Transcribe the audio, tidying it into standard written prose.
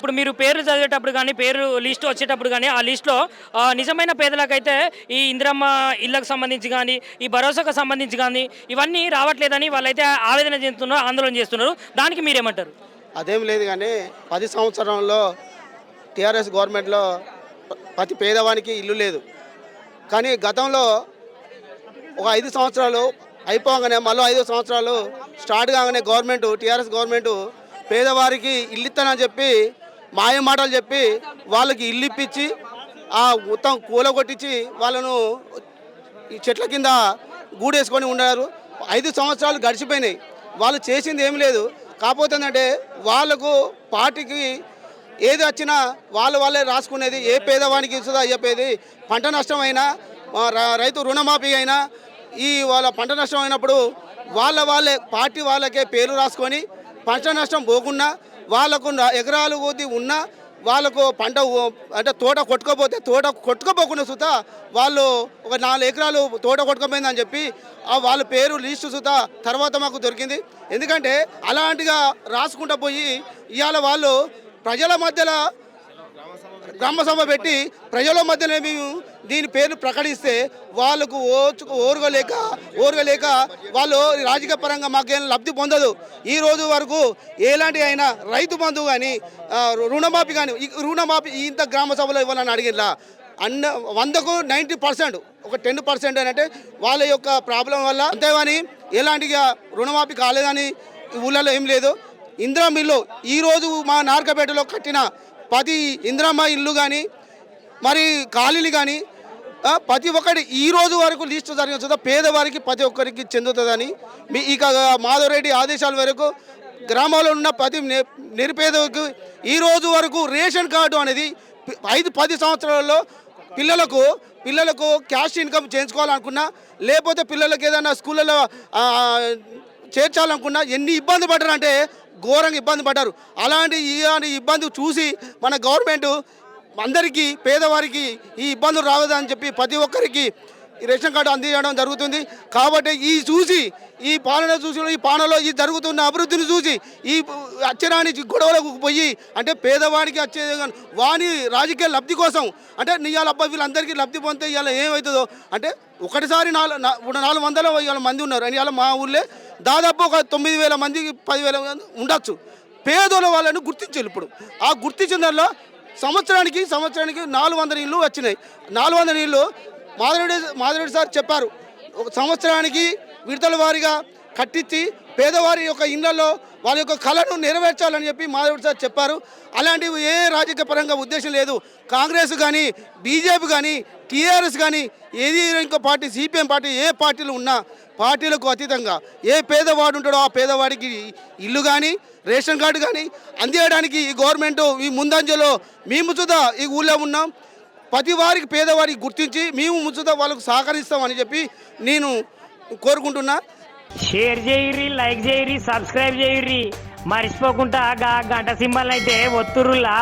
ఇప్పుడు మీరు పేర్లు చదివేటప్పుడు కానీ పేరు లిస్ట్ వచ్చేటప్పుడు కానీ ఆ లిస్ట్లో నిజమైన పేదలకైతే ఈ ఇందిరమ్మ ఇళ్ళకు సంబంధించి కానీ ఈ భరోసాకు సంబంధించి కానీ ఇవన్నీ రావట్లేదని వాళ్ళైతే ఆవేదన చెందుతున్నారు, ఆందోళన చేస్తున్నారు. దానికి మీరేమంటారు? అదేం లేదు కానీ 10 సంవత్సరంలో టీఆర్ఎస్ గవర్నమెంట్లో ప్రతి పేదవానికి ఇల్లు లేదు. కానీ గతంలో ఒక 5 సంవత్సరాలు అయిపోగానే మళ్ళీ 5 సంవత్సరాలు స్టార్ట్ కాగానే టీఆర్ఎస్ గవర్నమెంట్ పేదవారికి ఇల్లు ఇస్తానని చెప్పి మాయ మాటలు చెప్పి వాళ్ళకి ఇల్లు ఇప్పించి ఆ మొత్తం కూలగొట్టించి వాళ్ళను ఈ చెట్ల కింద గూడేసుకొని ఉన్నారు. 5 సంవత్సరాలు గడిచిపోయినాయి, వాళ్ళు చేసింది ఏమి లేదు. కాకపోతే ఏంటంటే వాళ్ళకు పార్టీకి ఏది వచ్చినా వాళ్ళే రాసుకునేది. ఏ పేదవానికి సుధా చెప్పేది పంట నష్టం అయినా రైతు రుణమాఫీ అయినా ఈ వాళ్ళ పంట నష్టం అయినప్పుడు వాళ్ళే పార్టీ వాళ్ళకే పేరు రాసుకొని పంట నష్టం పోకుండా వాళ్ళకు ఎకరాలు కొద్ది ఉన్నా వాళ్ళకు పంట అంటే తోట కొట్టుకోపోకుండా సుతా వాళ్ళు ఒక 4 ఎకరాలు తోట కొట్టుకోపోయిందని చెప్పి వాళ్ళ పేరు లిస్టు సుతా తర్వాత మాకు దొరికింది. ఎందుకంటే అలాంటిగా రాసుకుంటూ పోయి ఇవాళ వాళ్ళు ప్రజల మధ్యలో గ్రామసభ పెట్టి ప్రజల మధ్యలో మేము దీని పేరు ప్రకటిస్తే వాళ్ళకు ఓర్గలేక వాళ్ళు రాజకీయ పరంగా మాకేం లబ్ధి పొందదు. ఈ రోజు వరకు ఎలాంటి అయినా రైతు బంధువు కానీ రుణమాఫీ కానీ రుణమాఫీ ఇంత గ్రామ సభలో ఇవ్వాలని అడిగిలా 100కు 90%, ఒక 10% అంటే వాళ్ళ యొక్క ప్రాబ్లం వల్ల. అంతేగాని ఎలాంటిగా రుణమాఫీ కాలేదని ఊళ్ళలో ఏం లేదు. ఇందిరమ్మ ఇల్లు ఈరోజు మా నార్కపేటలో కట్టిన 10 ఇందిరమ్మ ఇల్లు కానీ మరి ఖాళీలు కానీ ప్రతి ఒక్కటి ఈ రోజు వరకు లిస్టు జరిగిన పేదవారికి ప్రతి ఒక్కరికి చెందుతుందని ఇక మాధవరెడ్డి ఆదేశాల వరకు గ్రామాల్లో ఉన్న ప్రతి నిరుపేదకు ఈ రోజు వరకు రేషన్ కార్డు అనేది 5-10 సంవత్సరాలలో పిల్లలకు క్యాష్ ఇన్కమ్ చేయించుకోవాలనుకున్నా లేకపోతే పిల్లలకు ఏదైనా స్కూళ్ళలో చేర్చాలనుకున్నా ఎన్ని ఇబ్బంది పడ్డారంటే ఘోరంగా ఇబ్బంది పడ్డారు. అలాంటి ఇబ్బంది చూసి మన గవర్నమెంట్ అందరికీ పేదవారికి ఈ ఇబ్బందులు రావద్దని చెప్పి ప్రతి ఒక్కరికి ఈ రేషన్ కార్డు అందించడం జరుగుతుంది. కాబట్టి ఈ పాలనలో ఈ జరుగుతున్న అభివృద్ధిని చూసి ఈ అచ్చరాని గొడవలకు పోయి అంటే పేదవాడికి వచ్చేది వాని రాజకీయ లబ్ధి కోసం అంటే ఇవాళ అబ్బాయి వీళ్ళందరికీ లబ్ధి పొందితే ఇవాళ ఏమవుతుందో అంటే ఒకటిసారి 400 మంది ఉన్నారు అని ఇవాళ మా ఊళ్ళో దాదాపు ఒక 9,000 మందికి 10,000 ఉండొచ్చు. పేదోళ్ళ వాళ్ళని గుర్తించారు. ఇప్పుడు ఆ గుర్తించిన దానిలో సంవత్సరానికి 400 ఇళ్ళు వచ్చినాయి. 400 ఇళ్ళు మాధవరెడ్డి సార్ చెప్పారు ఒక సంవత్సరానికి విడతల వారీగా కట్టించి పేదవారి యొక్క ఇళ్లలో వాళ్ళ యొక్క కళను నెరవేర్చాలని చెప్పి మాధవరెడ్డి సార్ చెప్పారు. అలాంటివి ఏ రాజకీయ పరంగా ఉద్దేశం లేదు. కాంగ్రెస్ కానీ బీజేపీ కానీ టీఆర్ఎస్ కానీ ఏది ఇంకో పార్టీ సిపిఎం పార్టీ ఏ పార్టీలు ఉన్నా పార్టీలకు అతీతంగా ఏ పేదవాడు ఉంటాడో ఆ పేదవాడికి ఇల్లు కానీ రేషన్ కార్డు కానీ అందించడానికి ఈ గవర్నమెంట్ ఈ ముందంజలో మేము చూద్దా ఈ ఊళ్ళో ఉన్నాం. ప్రతి వారికి పేదవారికి గుర్తించి మేము ముచ్చుతా వాళ్ళకు సహకరిస్తామని చెప్పి నేను కోరుకుంటున్నా. షేర్ చేయరి, లైక్ చేయరి, సబ్స్క్రైబ్ చేయరి, మర్చిపోకుండా గంట సింబల్ అయితే ఒత్తురులా.